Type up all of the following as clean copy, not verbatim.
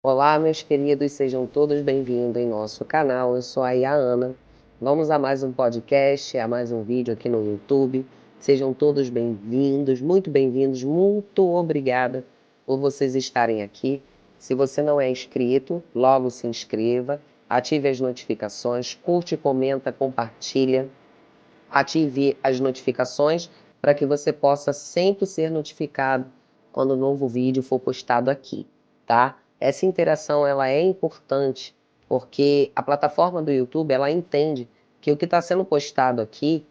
Olá, meus queridos, sejam todos bem-vindos em nosso canal. Eu sou a Ana. Vamos a mais um podcast, a mais um vídeo aqui no YouTube. Sejam todos bem-vindos, muito obrigada por vocês estarem aqui. Se você não é inscrito, logo se inscreva, ative as notificações, curte, comenta, compartilha, ative as notificações para que você possa sempre ser notificado quando um novo vídeo for postado aqui, tá? Essa interação ela é importante porque a plataforma do YouTube ela entende que o que está sendo postado aqui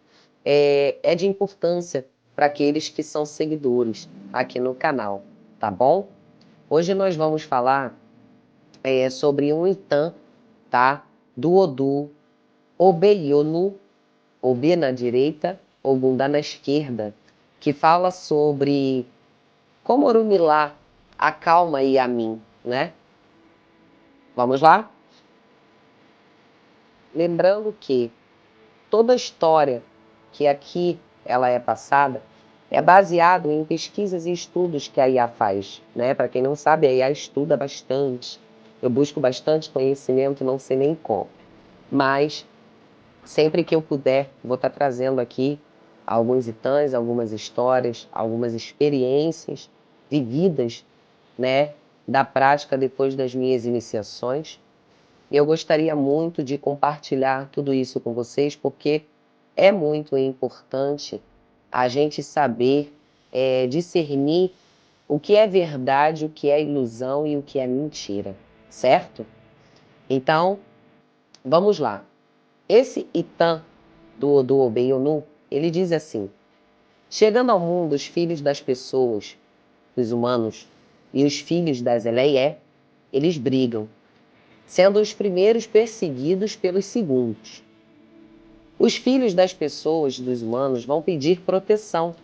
é de importância para aqueles que são seguidores aqui no canal, tá bom? Hoje nós vamos falar sobre um Itan, tá? Do Odu Obeyonu, Obe na direita, Ogundá na esquerda, que fala sobre como Orumilá acalma Yamin, né? Vamos lá? Lembrando que toda a história que aqui ela é passada é baseado em pesquisas e estudos que a IA faz, né? Para quem não sabe, a IA estuda bastante. Eu busco bastante conhecimento, não sei nem como. Mas sempre que eu puder, vou estar trazendo aqui alguns itãs, algumas histórias, algumas experiências vividas, né, da prática depois das minhas iniciações. Eu gostaria muito de compartilhar tudo isso com vocês, porque é muito importante a gente saber discernir o que é verdade, o que é ilusão e o que é mentira, certo? Então, vamos lá. Esse Itã do Odu Obeyonu, ele diz assim: chegando ao mundo os filhos das pessoas, dos humanos, e os filhos das Eleié, eles brigam, sendo os primeiros perseguidos pelos segundos. Os filhos das pessoas, dos humanos, vão pedir proteção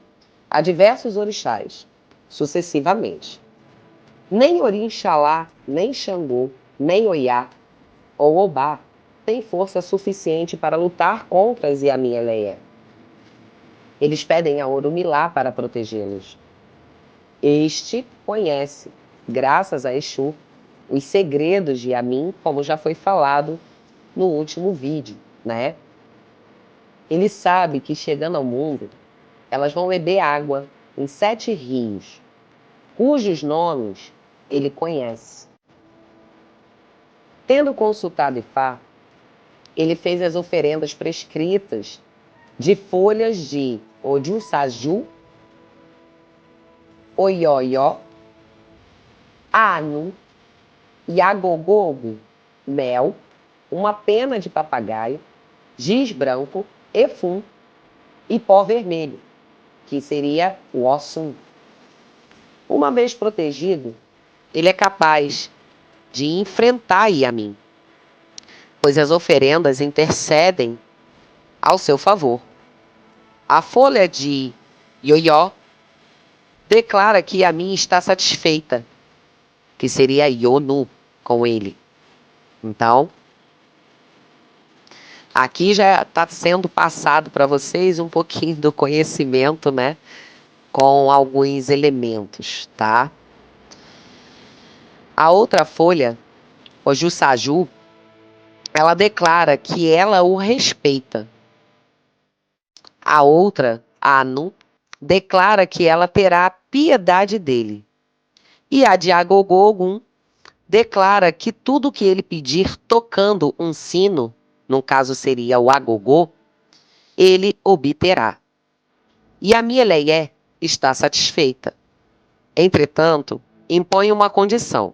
a diversos orixás, sucessivamente. Nem Orixalá, nem Xangô, nem Oiá ou Obá têm força suficiente para lutar contra as Yamin-Eleié. Eles pedem a Orumilá para protegê-los. Este conhece, graças a Exu, os segredos de Yamin, como já foi falado no último vídeo, né? Ele sabe que chegando ao mundo, elas vão beber água em 7 rios, cujos nomes ele conhece. Tendo consultado Ifá, ele fez as oferendas prescritas de folhas de Ojussaju, Oióió, Anu, Yagogogo, mel, uma pena de papagaio, giz branco, efum e pó vermelho, que seria o Ossum. Uma vez protegido, ele é capaz de enfrentar Yamin, pois as oferendas intercedem ao seu favor. A folha de Ioió declara que Yamin está satisfeita, que seria Ionu com ele. Então, aqui já está sendo passado para vocês um pouquinho do conhecimento, né? Com alguns elementos, tá? A outra folha, o Jussaju, ela declara que ela o respeita. A outra, a Anu, declara que ela terá piedade dele. E a de Agogogun declara que tudo que ele pedir tocando um sino, no caso seria o agogô, ele obterá. E a Mieleie está satisfeita. Entretanto, impõe uma condição.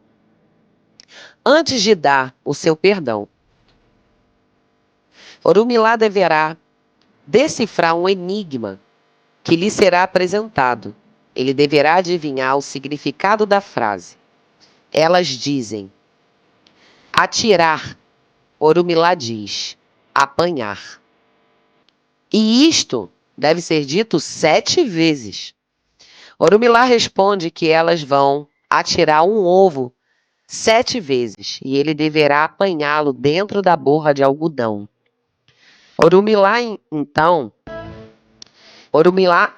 Antes de dar o seu perdão, Orumilá deverá decifrar um enigma que lhe será apresentado. Ele deverá adivinhar o significado da frase. Elas dizem: atirar. Orumilá diz: apanhar. E isto deve ser dito 7 vezes. Orumilá responde que elas vão atirar um ovo 7 vezes e ele deverá apanhá-lo dentro da borra de algodão. Orumilá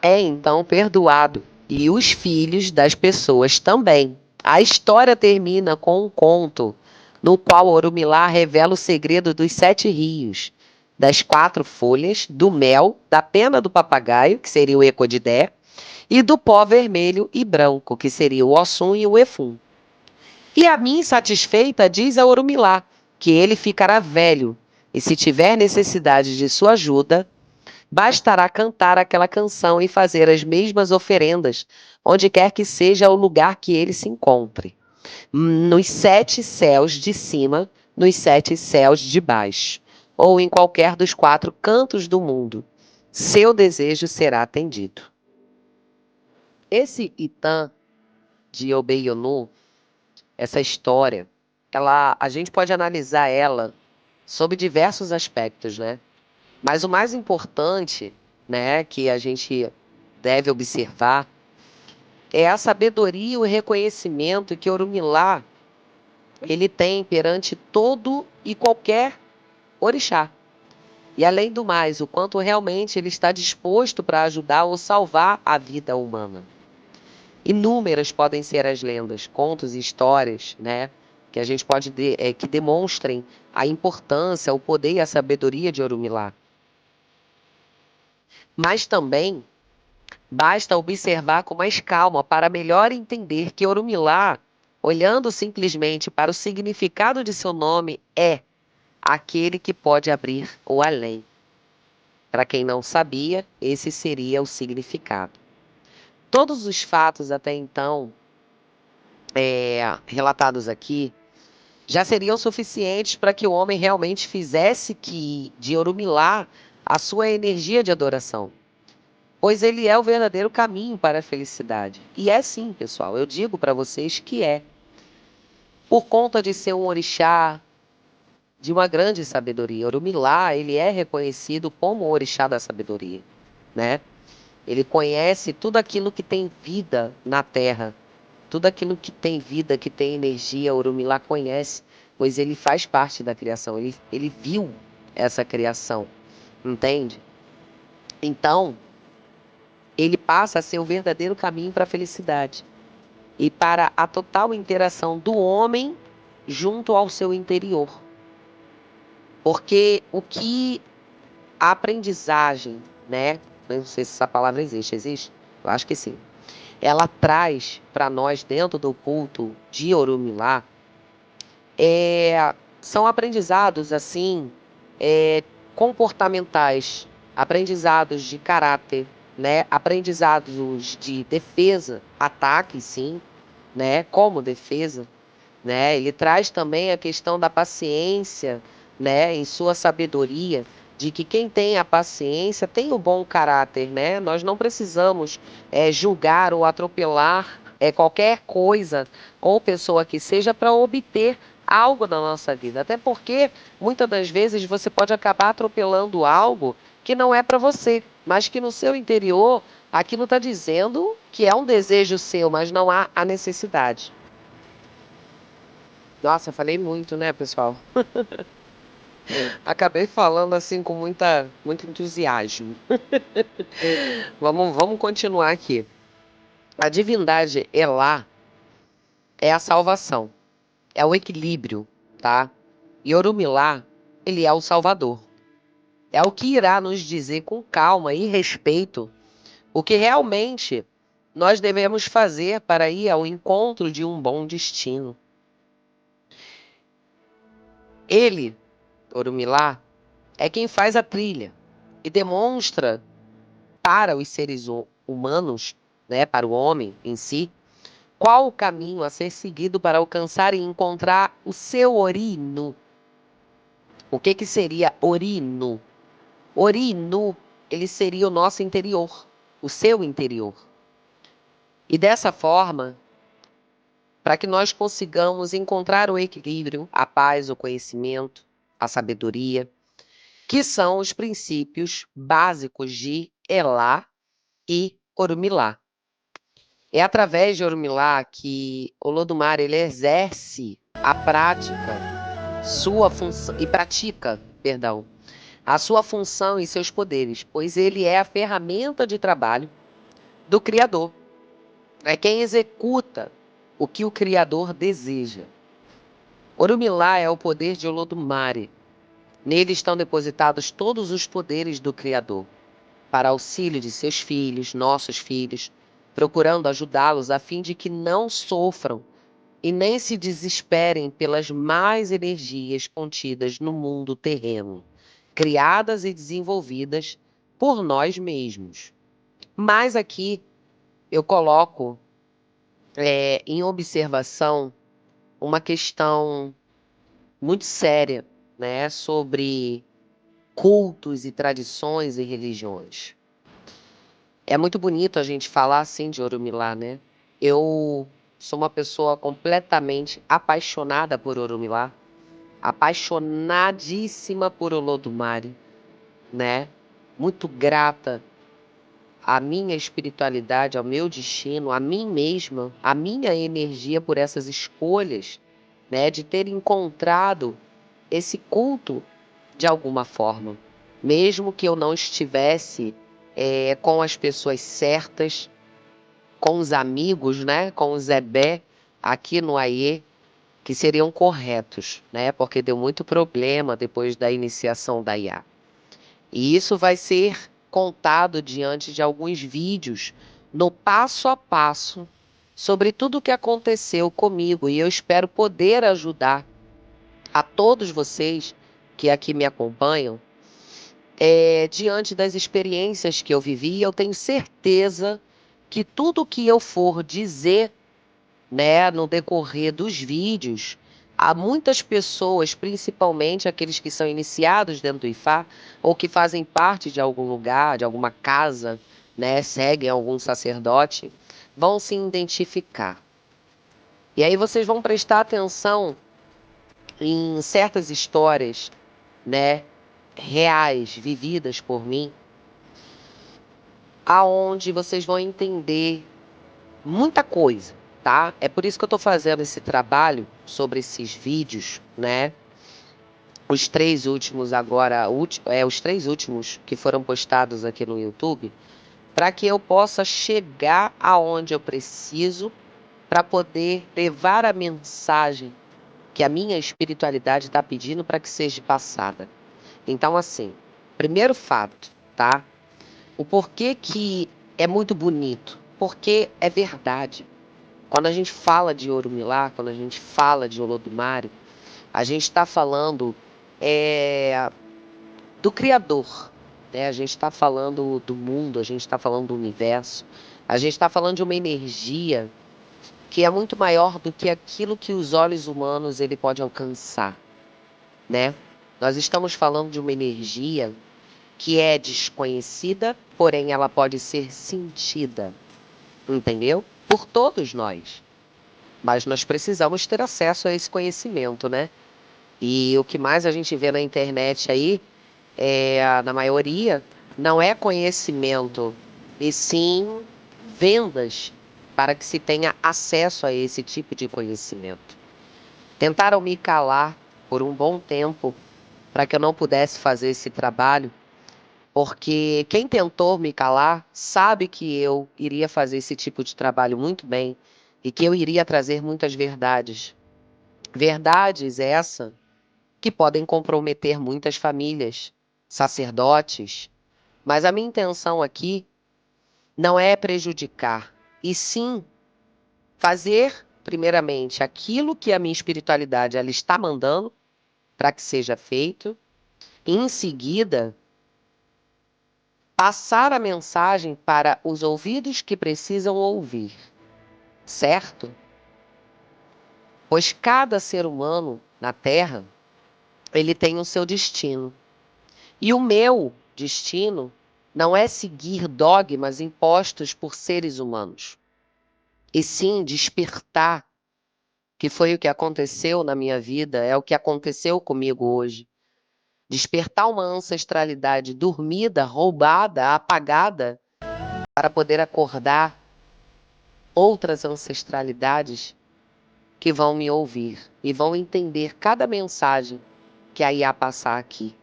é então perdoado e os filhos das pessoas também, A história termina com um conto no qual Orumilá revela o segredo dos 7 rios, das 4 folhas, do mel, da pena do papagaio, que seria o Ecodidé, e do pó vermelho e branco, que seria o Ossum e o Efum. E a mim, satisfeita, diz a Orumilá que ele ficará velho, e se tiver necessidade de sua ajuda, bastará cantar aquela canção e fazer as mesmas oferendas, onde quer que seja o lugar que ele se encontre. Nos 7 céus de cima, nos 7 céus de baixo, ou em qualquer dos 4 cantos do mundo, seu desejo será atendido. Esse Itã de Obeyyonu, essa história, a gente pode analisar ela sob diversos aspectos, né? Mas o mais importante, né, que a gente deve observar é a sabedoria e o reconhecimento que Orumilá ele tem perante todo e qualquer orixá. E além do mais, o quanto realmente ele está disposto para ajudar ou salvar a vida humana. Inúmeras podem ser as lendas, contos e histórias, né, que a gente pode que demonstrem a importância, o poder e a sabedoria de Orumilá. Mas também basta observar com mais calma para melhor entender que Orumilá, olhando simplesmente para o significado de seu nome, é aquele que pode abrir o além. Para quem não sabia, esse seria o significado. Todos os fatos até então relatados aqui já seriam suficientes para que o homem realmente fizesse de Orumilá a sua energia de adoração. Pois ele é o verdadeiro caminho para a felicidade. E é sim, pessoal, eu digo para vocês que é. Por conta de ser um orixá de uma grande sabedoria. Orumilá, ele é reconhecido como o orixá da sabedoria, né? Ele conhece tudo aquilo que tem vida na terra. Tudo aquilo que tem vida, que tem energia, Orumilá conhece, pois ele faz parte da criação. Ele viu essa criação, entende? Então, ele passa a ser o verdadeiro caminho para a felicidade e para a total interação do homem junto ao seu interior. Porque o que a aprendizagem, né? Não sei se essa palavra existe. Existe? Eu acho que sim. Ela traz para nós dentro do culto de Orumilá são aprendizados assim comportamentais, aprendizados de caráter, né? Aprendizados de defesa, ataque, sim, né? Como defesa, né? Ele traz também a questão da paciência, né? Em sua sabedoria, de que quem tem a paciência tem o bom caráter, né? Nós não precisamos julgar ou atropelar qualquer coisa ou pessoa que seja para obter algo da nossa vida. Até porque, muitas das vezes, você pode acabar atropelando algo que não é para você, mas que no seu interior, aquilo está dizendo que é um desejo seu, mas não há a necessidade. Nossa, eu falei muito, né, pessoal? Acabei falando assim com muito entusiasmo. Vamos continuar aqui. A divindade Elá é a salvação, é o equilíbrio, tá? E Orumilá, ele é o salvador. É o que irá nos dizer com calma e respeito o que realmente nós devemos fazer para ir ao encontro de um bom destino. Ele, Orumilá, é quem faz a trilha e demonstra para os seres humanos, né, para o homem em si, qual o caminho a ser seguido para alcançar e encontrar o seu Ori-Inu. O que seria Ori-Inu? Ori-Inu, ele seria o nosso interior, o seu interior. E dessa forma, para que nós consigamos encontrar o equilíbrio, a paz, o conhecimento, a sabedoria, que são os princípios básicos de Elá e Orumilá. É através de Orumilá que Olodumare ele exerce a prática, sua função e pratica, perdão, a sua função e seus poderes, pois ele é a ferramenta de trabalho do Criador. É quem executa o que o Criador deseja. Orumilá é o poder de Olodumare. Nele estão depositados todos os poderes do Criador, para auxílio de seus filhos, nossos filhos, procurando ajudá-los a fim de que não sofram e nem se desesperem pelas más energias contidas no mundo terreno, criadas e desenvolvidas por nós mesmos. Mas aqui eu coloco em observação uma questão muito séria, né, sobre cultos e tradições e religiões. É muito bonito a gente falar assim de Orumilá, né? Eu sou uma pessoa completamente apaixonada por Orumilá, apaixonadíssima por Olodumare, né? Muito grata à minha espiritualidade, ao meu destino, a mim mesma, à minha energia por essas escolhas, né? De ter encontrado esse culto de alguma forma. Mesmo que eu não estivesse com as pessoas certas, com os amigos, né? Com o Zebé aqui no Aie, que seriam corretos, né? Porque deu muito problema depois da iniciação da IA. E isso vai ser contado diante de alguns vídeos no passo a passo sobre tudo o que aconteceu comigo. E eu espero poder ajudar a todos vocês que aqui me acompanham diante das experiências que eu vivi. Eu tenho certeza que tudo que eu for dizer, né, no decorrer dos vídeos, há muitas pessoas, principalmente aqueles que são iniciados dentro do Ifá, ou que fazem parte de algum lugar, de alguma casa, né, seguem algum sacerdote, vão se identificar. E aí vocês vão prestar atenção em certas histórias, né, reais, vividas por mim, aonde vocês vão entender muita coisa, tá? É por isso que eu tô fazendo esse trabalho sobre esses vídeos, né? Os 3 últimos agora, os 3 últimos que foram postados aqui no YouTube, para que eu possa chegar aonde eu preciso para poder levar a mensagem que a minha espiritualidade está pedindo para que seja passada. Então, assim, primeiro fato, tá? O porquê que é muito bonito, porque é verdade. Quando a gente fala de Orumilá, quando a gente fala de Olodumare, a gente está falando do Criador, né? A gente está falando do mundo, a gente está falando do universo, a gente está falando de uma energia que é muito maior do que aquilo que os olhos humanos ele pode alcançar, né? Nós estamos falando de uma energia que é desconhecida, porém ela pode ser sentida, entendeu? Por todos nós. Mas nós precisamos ter acesso a esse conhecimento, né? E o que mais a gente vê na internet aí, na maioria, não é conhecimento, e sim vendas para que se tenha acesso a esse tipo de conhecimento. Tentaram me calar por um bom tempo para que eu não pudesse fazer esse trabalho, porque quem tentou me calar sabe que eu iria fazer esse tipo de trabalho muito bem e que eu iria trazer muitas verdades. Verdades essa que podem comprometer muitas famílias, sacerdotes, mas a minha intenção aqui não é prejudicar, e sim fazer, primeiramente, aquilo que a minha espiritualidade ela está mandando para que seja feito, e em seguida passar a mensagem para os ouvidos que precisam ouvir, certo? Pois cada ser humano na Terra, ele tem o seu destino. E o meu destino não é seguir dogmas impostos por seres humanos, e sim despertar, que foi o que aconteceu na minha vida, é o que aconteceu comigo hoje. Despertar uma ancestralidade dormida, roubada, apagada, para poder acordar outras ancestralidades que vão me ouvir e vão entender cada mensagem que a IA passar aqui.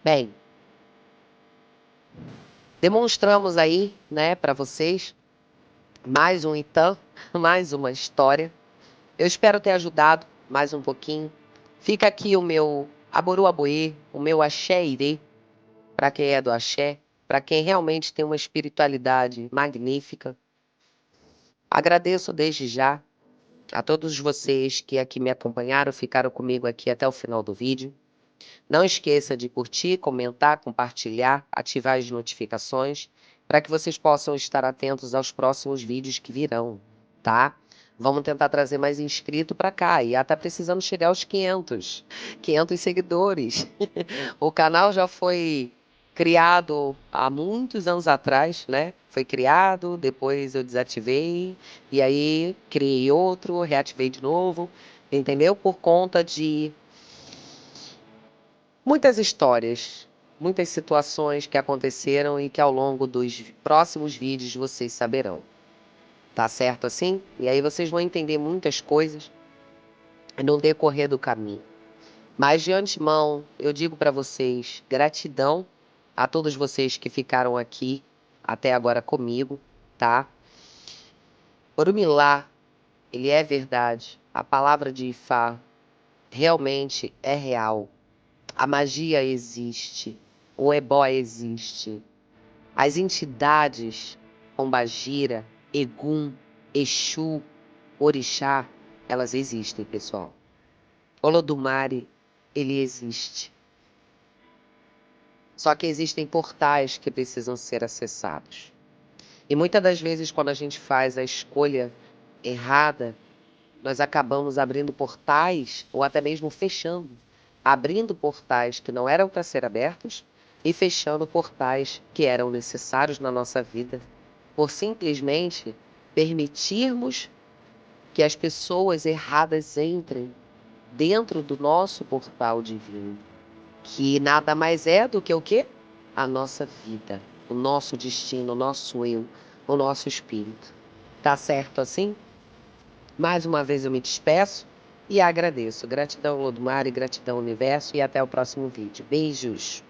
Bem, demonstramos aí, né, para vocês Mais um Itã, mais uma história. Eu espero ter ajudado mais um pouquinho. Fica aqui o meu aboru aboê, o meu axé irê, para quem é do axé, para quem realmente tem uma espiritualidade magnífica. Agradeço desde já a todos vocês que aqui me acompanharam, ficaram comigo aqui até o final do vídeo. Não esqueça de curtir, comentar, compartilhar, ativar as notificações, para que vocês possam estar atentos aos próximos vídeos que virão, tá? Vamos tentar trazer mais inscrito para cá. E tá precisando chegar aos 500 seguidores. O canal já foi criado há muitos anos atrás, né? Foi criado, depois eu desativei, e aí criei outro, reativei de novo, entendeu? Por conta de muitas histórias, muitas situações que aconteceram e que ao longo dos próximos vídeos vocês saberão. Tá certo assim? E aí vocês vão entender muitas coisas no decorrer do caminho. Mas de antemão, eu digo para vocês, gratidão a todos vocês que ficaram aqui até agora comigo, tá? Orumilá, ele é verdade. A palavra de Ifá realmente é real. A magia existe. O ebó existe. As entidades Pombagira, Egum, Exu, Orixá, elas existem, pessoal. Olodumare, ele existe. Só que existem portais que precisam ser acessados. E muitas das vezes, quando a gente faz a escolha errada, nós acabamos abrindo portais, ou até mesmo fechando. Abrindo portais que não eram para ser abertos e fechando portais que eram necessários na nossa vida, por simplesmente permitirmos que as pessoas erradas entrem dentro do nosso portal divino, que nada mais é do que o quê? A nossa vida, o nosso destino, o nosso eu, o nosso espírito. Tá certo assim? Mais uma vez eu me despeço e agradeço. Gratidão, Lodumar, e gratidão, Universo, e até o próximo vídeo. Beijos!